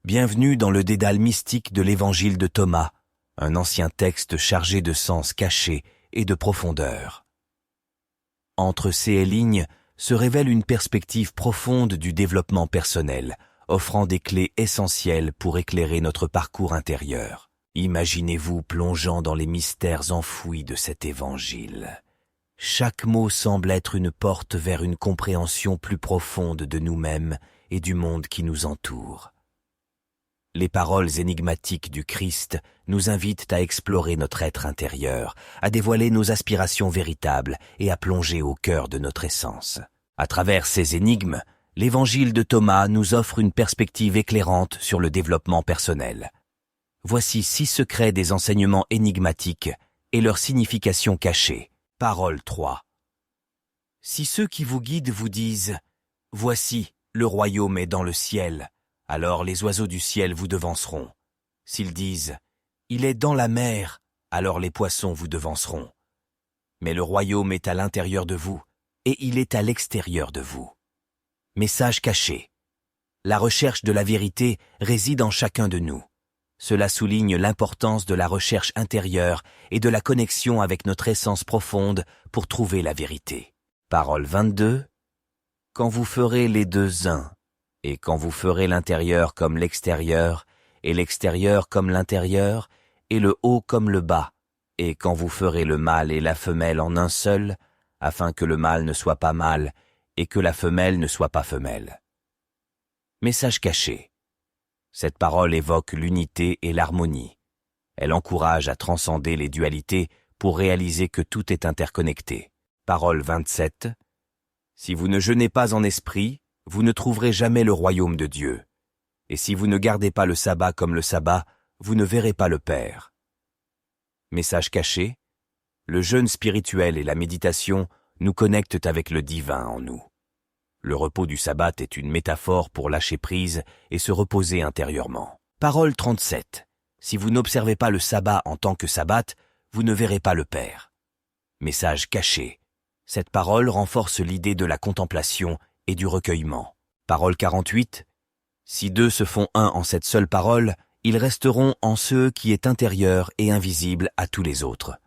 Bienvenue dans le dédale mystique de l'Évangile de Thomas, un ancien texte chargé de sens cachés et de profondeur. Entre ces lignes se révèle une perspective profonde du développement personnel, offrant des clés essentielles pour éclairer notre parcours intérieur. Imaginez-vous plongeant dans les mystères enfouis de cet Évangile. Chaque mot semble être une porte vers une compréhension plus profonde de nous-mêmes et du monde qui nous entoure. Les paroles énigmatiques du Christ nous invitent à explorer notre être intérieur, à dévoiler nos aspirations véritables et à plonger au cœur de notre essence. À travers ces énigmes, l'Évangile de Thomas nous offre une perspective éclairante sur le développement personnel. Voici 6 secrets des enseignements énigmatiques et leur signification cachée. Parole 3. Si ceux qui vous guident vous disent « Voici, le royaume est dans le ciel », alors les oiseaux du ciel vous devanceront. S'ils disent « Il est dans la mer », alors les poissons vous devanceront. Mais le royaume est à l'intérieur de vous, et il est à l'extérieur de vous. Message caché. La recherche de la vérité réside en chacun de nous. Cela souligne l'importance de la recherche intérieure et de la connexion avec notre essence profonde pour trouver la vérité. Parole 22. Quand vous ferez les deux uns, et quand vous ferez l'intérieur comme l'extérieur, et l'extérieur comme l'intérieur, et le haut comme le bas, et quand vous ferez le mâle et la femelle en un seul, afin que le mâle ne soit pas mâle, et que la femelle ne soit pas femelle. Message caché. Cette parole évoque l'unité et l'harmonie. Elle encourage à transcender les dualités pour réaliser que tout est interconnecté. Parole 27. Si vous ne jeûnez pas en esprit, vous ne trouverez jamais le royaume de Dieu. Et si vous ne gardez pas le sabbat comme le sabbat, vous ne verrez pas le Père. Message caché. Le jeûne spirituel et la méditation nous connectent avec le divin en nous. Le repos du sabbat est une métaphore pour lâcher prise et se reposer intérieurement. Parole 37. Si vous n'observez pas le sabbat en tant que sabbat, vous ne verrez pas le Père. Message caché. Cette parole renforce l'idée de la contemplation et du recueillement. Parole 48. Si deux se font un en cette seule parole, ils resteront en ce qui est intérieur et invisible à tous les autres.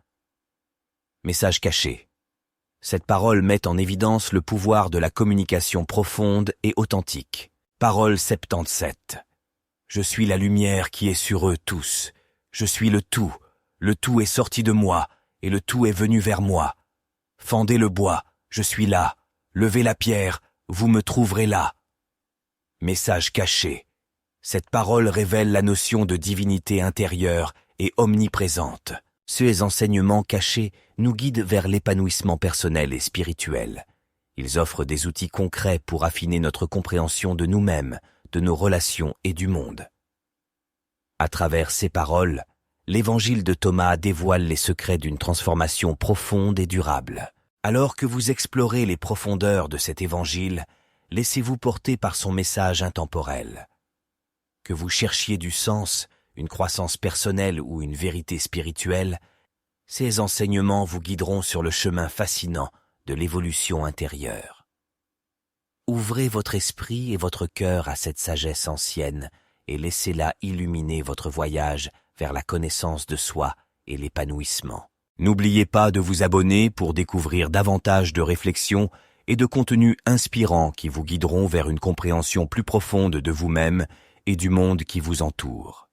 Message caché. Cette parole met en évidence le pouvoir de la communication profonde et authentique. Parole 77. Je suis la lumière qui est sur eux tous. Je suis le tout est sorti de moi, et le tout est venu vers moi. Fendez le bois, je suis là. Levez la pierre, vous me trouverez là. Message caché. Cette parole révèle la notion de divinité intérieure et omniprésente. Ces enseignements cachés nous guident vers l'épanouissement personnel et spirituel. Ils offrent des outils concrets pour affiner notre compréhension de nous-mêmes, de nos relations et du monde. À travers ces paroles, l'Évangile de Thomas dévoile les secrets d'une transformation profonde et durable. Alors que vous explorez les profondeurs de cet Évangile, laissez-vous porter par son message intemporel. Que vous cherchiez du sens, une croissance personnelle ou une vérité spirituelle, ces enseignements vous guideront sur le chemin fascinant de l'évolution intérieure. Ouvrez votre esprit et votre cœur à cette sagesse ancienne et laissez-la illuminer votre voyage vers la connaissance de soi et l'épanouissement. N'oubliez pas de vous abonner pour découvrir davantage de réflexions et de contenus inspirants qui vous guideront vers une compréhension plus profonde de vous-même et du monde qui vous entoure.